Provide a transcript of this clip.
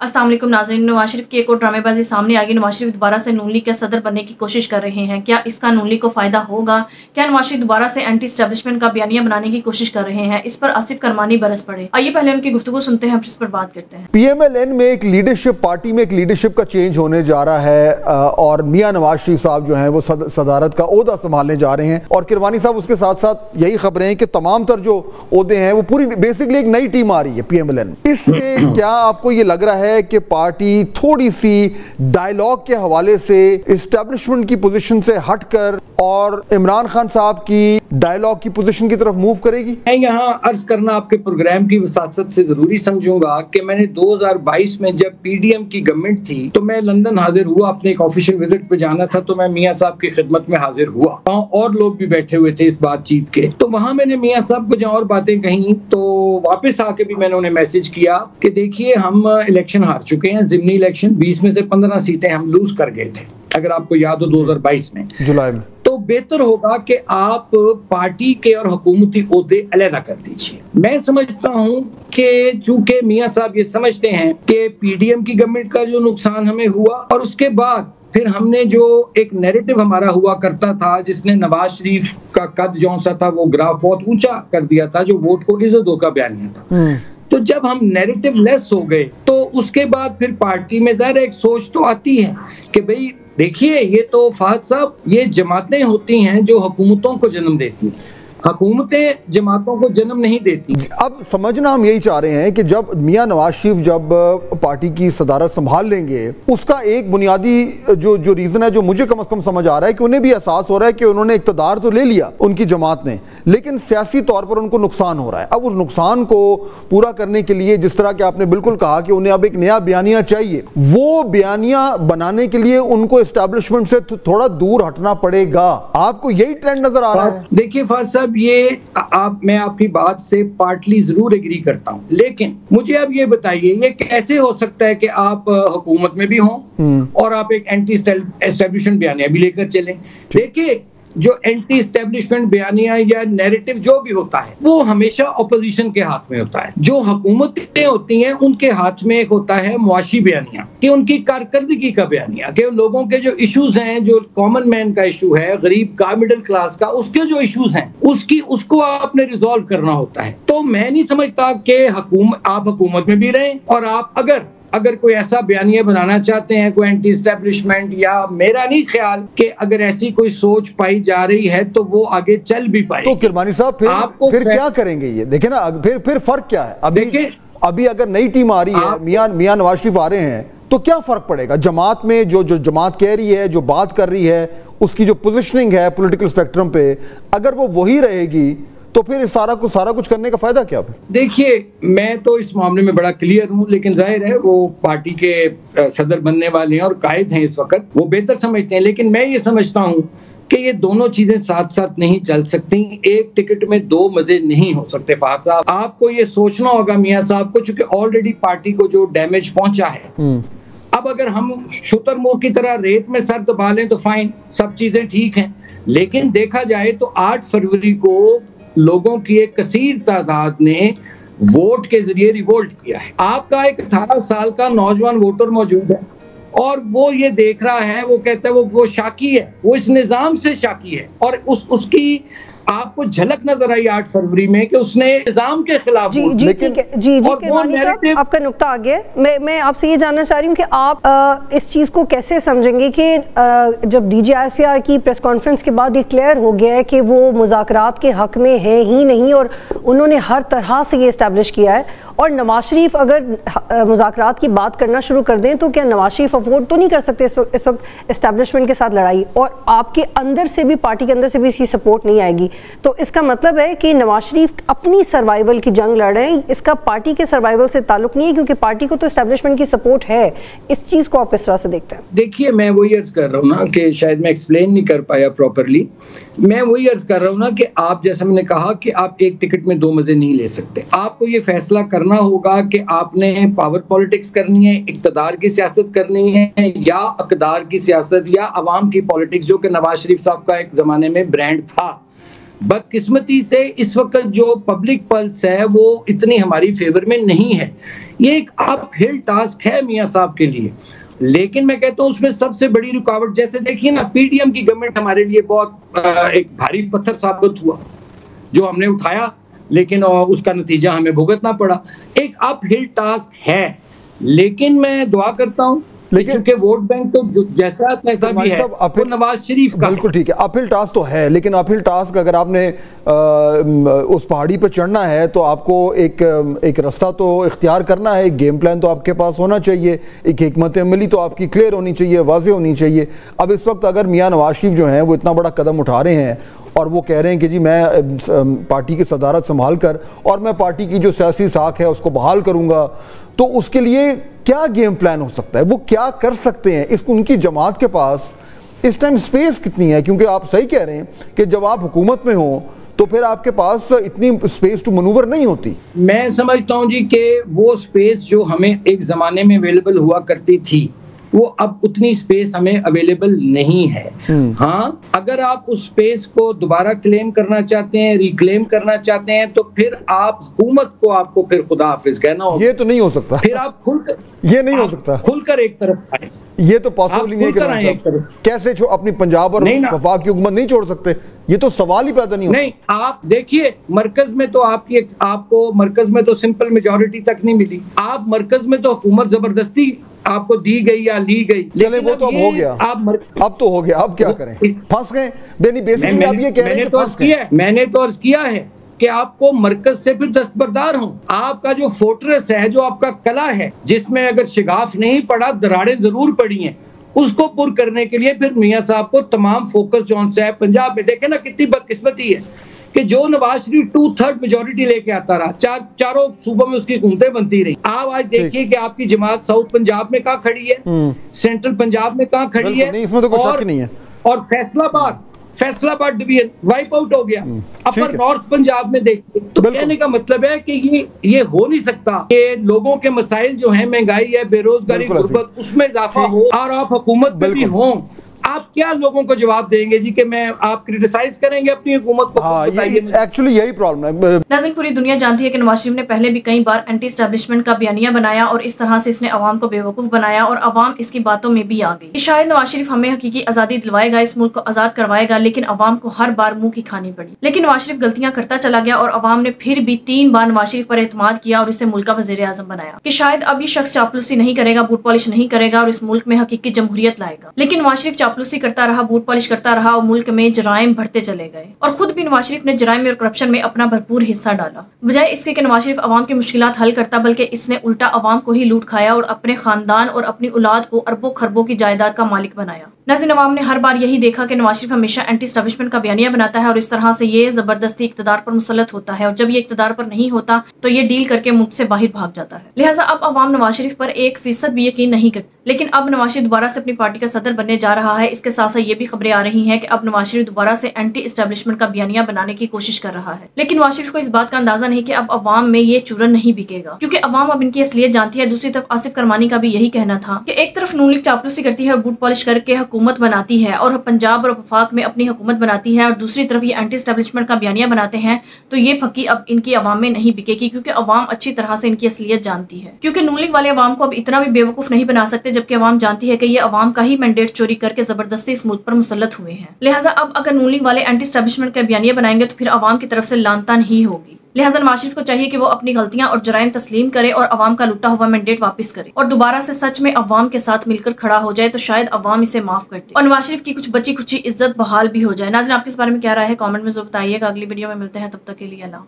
अस्सलाम वालेकुम नाज़रीन, नवाज शरीफ की एक और ड्रामेबाजी सामने आ गई। नवाज शरीफ दोबारा से नून लीग के सदर बनने की कोशिश कर रहे हैं। क्या इसका नून लीग को फायदा होगा? क्या नवाज शरीफ दोबारा से एंटी एस्टेब्लिशमेंट का बयानिया बनाने की कोशिश कर रहे हैं? इस पर आसिफ करमानी बरस पड़े। आइए पहले उनकी गुफ्तगू सुनते हैं, इस पर बात करते हैं। PMLN में एक लीडरशिप, पार्टी में एक लीडरशिप का चेंज होने जा रहा है और मियां नवाज शरीफ साहब जो हैं वो सदारत का ओहदा संभालने जा रहे हैं। और किरवानी साहब उसके साथ साथ यही खबरें हैं कि तमाम तर जो ओहदे हैं वो पूरी बेसिकली एक नई टीम आ रही है PMLN। इससे क्या आपको ये लग रहा है कि पार्टी थोड़ी सी डायलॉग के हवाले से एस्टेब्लिशमेंट की पोजीशन से हटकर और इमरान खान साहब की डायलॉग की पोजीशन की तरफ मूव करेगी? मैं यहाँ अर्ज करना आपके प्रोग्राम की वसासत से जरूरी समझूंगा कि मैंने 2022 में जब PDM की गवर्नमेंट थी तो मैं लंदन हाजिर हुआ, अपने एक ऑफिशियल विजिट पे जाना था, तो मैं मियां साहब की खिदमत में हाजिर हुआ। वहाँ और लोग भी बैठे हुए थे इस बातचीत के, तो वहाँ मैंने मियां साहब को जहाँ और बातें कही तो वापस आके भी मैंने उन्हें मैसेज किया कि देखिए हम इलेक्शन हार चुके हैं, ज़िमनी इलेक्शन 20 में से 15 सीटें हम लूज कर गए थे, अगर आपको याद हो 2022 में जुलाई में। तो बेहतर होगा कि आप पार्टी के और हुकूमती ओहदे अलहदा कर दीजिए। मैं समझता हूं कि चूंकि मियां साहब ये समझते हैं कि PDM की गवर्नमेंट का जो नुकसान हमें हुआ और उसके बाद फिर हमने जो एक नैरेटिव हमारा हुआ करता था जिसने नवाज शरीफ का कद जो सा था वो ग्राफ बहुत ऊंचा कर दिया था, जो वोट को इज्जत दो का बयानिया था, तो जब हम नैरेटिव लेस हो गए तो उसके बाद फिर पार्टी में ज़ाहिर एक सोच तो आती है कि भाई देखिए ये तो फहद साहब, ये जमातें होती हैं जो हुकूमतों को जन्म देती हैं, हुकूमतें जमातों को जन्म नहीं देती। अब समझना हम यही चाह रहे हैं कि जब मियां नवाज शरीफ जब पार्टी की सदारत संभाल लेंगे, उसका एक बुनियादी जो रीज़न है, जो मुझे कम से कम समझ आ रहा है कि उन्हें भी एहसास हो रहा है कि उन्होंने इक़्तिदार तो ले लिया उनकी जमात ने, लेकिन सियासी तौर पर उनको नुकसान हो रहा है। अब उस नुकसान को पूरा करने के लिए, जिस तरह के आपने बिल्कुल कहा कि उन्हें अब एक नया बयानिया चाहिए, वो बयानिया बनाने के लिए उनको एस्टेब्लिशमेंट से थोड़ा दूर हटना पड़ेगा। आपको यही ट्रेंड नजर आ रहा है? देखिए फहद साहब, ये मैं आपकी बात से पार्टली जरूर एग्री करता हूं, लेकिन मुझे अब ये बताइए ये कैसे हो सकता है कि आप हुकूमत में भी हों और आप एक एंटी एस्टेब्लिशमेंट बयानिया भी लेकर चलें? देखिए जो एंटी एस्टेब्लिशमेंट बयानिया या नैरेटिव जो भी होता है वो हमेशा अपोजिशन के हाथ में होता है। जो हुकूमतें होती हैं उनके हाथ में एक होता है मुआशी बयानिया, कि उनकी कारकर्दगी का बयानिया, कि लोगों के जो इश्यूज हैं, जो कॉमन मैन का इशू है, गरीब का, मिडिल क्लास का, उसके जो इश्यूज हैं उसको आपने रिजॉल्व करना होता है। तो मैं नहीं समझता कि आप हुकूमत में भी रहें और आप अगर कोई ऐसा बयानिया बनाना चाहते हैं, कोई एंटी एस्टेब्लिशमेंट, या मेरा नहीं ख्याल कि अगर ऐसी कोई सोच पाई जा रही है तो वो आगे चल भी पाए। तो किरमानी साहब फिर क्या करेंगे? ये देखें ना, फिर फर्क क्या है? अभी अगर नई टीम आ रही है, मियां नवाज शरीफ आ रहे हैं, तो क्या फर्क पड़ेगा? जमात में जो जमात कह रही है, जो बात कर रही है, उसकी जो पोजिशनिंग है पॉलिटिकल स्पेक्ट्रम पे, अगर वो वही रहेगी तो फिर सारा कुछ करने का फायदा क्या? देखिए मैं तो इस मामले में बड़ा क्लियर हूं, लेकिन जाहिर है वो पार्टी के सदर बनने वाले हैं और कायद हैं इस वक्त, वो बेहतर समझते हैं। लेकिन मैं ये समझता हूं कि ये दोनों चीजें साथ साथ नहीं चल सकती, एक टिकट में दो मजे नहीं हो सकते। फहद साहब, आपको ये सोचना होगा मियां साहब को, चूंकि ऑलरेडी पार्टी को जो डैमेज पहुंचा है, अब अगर हम शुतुरमुर्ग की तरह रेत में सर दबा लें तो फाइन, सब चीजें ठीक हैं, लेकिन देखा जाए तो 8 फरवरी को लोगों की एक कसीर तादाद ने वोट के जरिए रिवोल्ट किया है। आपका एक 18 साल का नौजवान वोटर मौजूद है और वो ये देख रहा है, वो कहता है वो शाकी है, वो इस निजाम से शाकी है, और उसकी आपको झलक नजर आई 8 फरवरी में कि उसने निजाम के खिलाफ जी किरमानी साहब, आपका नुक्ता आ गया। मैं आपसे ये जानना चाह रही हूँ कि आप इस चीज़ को कैसे समझेंगे कि जब DGISPR की प्रेस कॉन्फ्रेंस के बाद ये क्लियर हो गया है कि वो मुज़ाकरात के हक में है ही नहीं और उन्होंने हर तरह से ये इस्टेब्लिश किया है, और नवाज शरीफ अगर मुज़ाकरात की बात करना शुरू कर दें तो क्या नवाज शरीफ अफोर्ड तो नहीं कर सकते इस वक्त इस्टेब्लिशमेंट के साथ लड़ाई, और आपके अंदर से भी, पार्टी के अंदर से भी इसकी सपोर्ट नहीं आएगी? तो इसका मतलब है कि नवाज शरीफ अपनी सर्वाइवल की जंग लड़ रहे हैं, इसका पार्टी के सर्वाइवल से ताल्लुक नहीं है, क्योंकि पार्टी को तो एस्टेब्लिशमेंट की सपोर्ट है। इस चीज को आप किस तरह से देखते हैं? देखिए मैं वही अर्ज कर रहा हूँ ना कि शायद मैं एक्सप्लेन नहीं कर पाया प्रॉपरली। मैं वही अर्ज कर रहा हूँ ना कि आप, जैसा मैंने कहा कि आप एक टिकट में दो मजे नहीं ले सकते। आपको ये फैसला करना होगा कि आपने पावर पॉलिटिक्स करनी है, इक्तदार की सियासत करनी है, या अकदार की सियासत, या अवाम की पॉलिटिक्स, जो कि नवाज शरीफ साहब का एक जमाने में ब्रांड था। بدقسمتی سے اس وقت جو پبلک پلس ہے وہ اتنی ہماری فیور میں نہیں ہے. یہ ایک اپ ہل ٹاسک ہے میاں صاحب کے لیے, لیکن میں کہتا ہوں اس میں سب سے بڑی رکاوٹ, جیسے دیکھیے نا پی ڈی ایم کی گورنمنٹ ہمارے لیے بہت ایک بھاری پتھر ثابت ہوا جو ہم نے اٹھایا, لیکن اس کا نتیجہ ہمیں بھگتنا پڑا. ایک اپ ہل ٹاسک ہے, لیکن میں دعا کرتا ہوں کیونکہ ووٹ بینک تو جیسا تیسا بھی ہے, وہ نواز شریف کا. بالکل ٹھیک ہے, اپ ہل ٹاسک تو ہے, لیکن اپ ہل ٹاسک اگر آپ نے اس پہاڑی پہ چڑھنا ہے تو آپ کو ایک رستہ تو اختیار کرنا ہے, ایک گیم پلان تو آپ کے پاس ہونا چاہیے, ایک حکمت عملی تو آپ کی کلیئر ہونی چاہیے, واضح ہونی چاہیے. اب اس وقت اگر میاں نواز شریف جو ہیں وہ اتنا بڑا قدم اٹھا رہے ہیں اور وہ کہہ رہے ہیں کہ جی میں پارٹی کی صدارت سنبھال کر اور میں پارٹی کی جو سیاسی ساکھ ہے اس کو بحال کروں گا, تو اس کے لیے کیا گیم پلان ہو سکتا ہے, وہ کیا کر سکتے ہیں؟ ان کی جماعت کے پاس اس ٹائم سپیس کتنی ہے؟ کیونکہ آپ صحیح کہہ رہے ہیں کہ جب آپ حکومت میں ہوں تو پھر آپ کے پاس اتنی سپیس ٹو منور نہیں ہوتی. میں سمجھتا ہوں جی کہ وہ سپیس جو ہمیں ایک زمانے میں اویلیبل ہوا کرتی تھی وہ اب اتنی سپیس ہمیں اویلیبل نہیں ہے. ہاں, اگر آپ اس سپیس کو دوبارہ کلیم کرنا چاہتے ہیں, ریکلیم کرنا چاہتے ہیں, تو پھر آپ حکومت کو آپ کو پھر خدا حافظ کہنا ہوگا. یہ تو نہیں ہو سکتا, پھر آپ یہ نہیں ہو سکتا کھل کر ایک طرف آئیں. یہ تو پاسبل نہیں ہے کہ کیسے اپنی پنجاب اور وفاق کی حکومت نہیں چھوڑ سکتے, یہ تو سوال ہی پیدا نہیں ہوتا. نہیں, آپ دیکھیے مرکز میں تو آپ کو مرکز میں تو سمپل میجورٹی تک نہیں ملی, آپ مرکز میں تو حکومت زبردستی آپ کو دی گئی یا لی گئی. چلے وہ تو اب ہو گیا, اب تو ہو گیا, اب کیا کریں, پھنس گئے. بیسیکلی آپ یہ کہہ رہے ہیں میں نے تو عرض کیا ہے کہ آپ کو مرکز سے پھر دستبردار ہوں. آپ کا جو فورٹریس ہے, جو آپ کا قلعہ ہے, جس میں اگر شگاف نہیں پڑا دراڑیں ضرور پڑی ہیں, اس کو پر کرنے کے لیے پھر میاں صاحب کو تمام فوکس جون سے ہے پنجاب میں. دیکھیں نا کتنی بدقسمتی ہے کہ جو نواز شریف 2/3 میجورٹی لے کے آتا رہا, چاروں صوبوں میں اس کی حکومتیں بنتی رہی. آپ آج دیکھیے کہ آپ کی جماعت ساؤتھ پنجاب میں کہاں کھڑی ہے, سینٹرل پنجاب میں کہاں کھڑی ہے, اس میں تو کوئی شک نہیں ہے. اور فیصلہ آباد ڈویژن وائپ آؤٹ ہو گیا. اپر نارتھ پنجاب میں دیکھیے. تو کہنے کا مطلب ہے کہ یہ ہو نہیں سکتا کہ لوگوں کے مسائل جو ہیں, مہنگائی ہے, بے روزگاری, غربت, اس میں اضافہ ہو اور آپ حکومت میں بھی ہوں. آپ کیا لوگوں کو جواب دیں گے جی کہ میں آپ کرٹیسائز کریں گے اپنی حکومت کو؟ ایکچولی یہی پرابلم ہے. ناظرین, پوری دنیا جانتی ہے کہ نواز شریف نے پہلے بھی کئی بار اینٹی اسٹیبلشمنٹ کا بیانیہ بنایا اور اس طرح سے اس نے عوام کو بیوقوف بنایا اور عوام اس کی باتوں میں بھی آ گئی. شاید نواز شریف ہمیں حقیقی آزادی دلوائے گا, اس ملک کو آزاد کروائے گا, لیکن عوام کو ہر بار منہ کی کھانی پڑی. لیکن نواز شریف غلطیاں کرتا چلا گیا اور عوام نے پھر بھی 3 بار نواز شریف پر اعتماد کیا اور اسے ملک کا وزیر اعظم بنایا کہ شاید اب یہ شخص چاپلوسی نہیں کرے گا, بوٹ پالش نہیں کرے گا اور اس ملک میں حقیقی جمہوریت لائے گا. لیکن نواز شریف چاپلوسی کرتا رہا, بوٹ پالش کرتا رہا اور ملک میں جرائم بڑھتے چلے گئے. اور خود بھی نواز شریف نے جرائم میں اور کرپشن میں اپنا بھرپور حصہ ڈالا. بجائے اس کے کہ نواز شریف عوام کی مشکلات حل کرتا, بلکہ اس نے الٹا عوام کو ہی لوٹ کھایا اور اپنے خاندان اور اپنی اولاد کو اربوں خربوں کی جائیداد کا مالک بنایا. ناظرین, عوام نے ہر بار یہی دیکھا کہ نواز شریف ہمیشہ اینٹی اسٹیبلشمنٹ کا بیانیہ بناتا ہے اور اس طرح سے یہ زبردستی اقتدار پر مسلط ہوتا ہے, اور جب یہ اقتدار پر نہیں ہوتا تو یہ ڈیل کر کے ملک سے باہر بھاگ جاتا ہے. لہٰذا اب عوام نواز شریف پر 1% بھی یقین نہیں کرتی. لیکن اب نواز شریف دوبارہ سے اپنی پارٹی کا صدر بننے جا رہا ہے. اس کے ساتھ ساتھ یہ بھی خبریں آ رہی ہیں کہ اب نواز شریف دوبارہ سے اینٹی اسٹیبلشمنٹ کا بیانیہ بنانے کی کوشش کر رہا ہے. لیکن نواز شریف کو اس بات کا اندازہ نہیں کہ اب عوام میں یہ چورن نہیں بکے گا, کیونکہ عوام اب ان کی اصلیت جانتی ہے. دوسری طرف آصف کرمانی کا بھی یہی کہنا تھا کہ ایک طرف نون لیگ چاپلوسی کرتی ہے اور بوٹ پالش کر کے حکومت بناتی ہے اور پنجاب اور وفاق میں اپنی حکومت بناتی ہے, اور دوسری طرف یہ اینٹی اسٹیبلشمنٹ کا بیانیہ بناتے ہیں, تو یہ پھکی اب ان کی عوام میں نہیں بکے گی, کیونکہ عوام اچھی طرح سے ان کی اصلیت جانتی ہے. کیونکہ نون لیگ والے عوام کو اب اتنا بھی بیوقوف نہیں بنا سکتے, جبکہ عوام جانتی ہے کہ یہ عوام کا ہی مینڈیٹ چوری کر کے زبردستی اس ملک پر مسلط ہوئے ہیں. لہٰذا اب اگر نون لیگ والے اینٹی اسٹیبلشمنٹ کا بیانیہ بنائیں گے تو پھر عوام کی طرف سے لعن طعن ہی ہوگی. لہٰذا نواز شریف کو چاہیے کہ وہ اپنی غلطیاں اور جرائم تسلیم کرے اور عوام کا لوٹا ہوا مینڈیٹ واپس کرے اور دوبارہ سے سچ میں عوام کے ساتھ مل کر کھڑا ہو جائے, تو شاید عوام اسے معاف کر دے اور نواز شریف کی کچھ بچی کچی عزت بحال بھی ہو جائے. ناظرین, آپ کے اس بارے میں کیا رائے ہے؟ کامنٹ میں ضرور بتائیے گا. اگلی ویڈیو میں ملتے ہیں, تب تک کے لیے اللہ.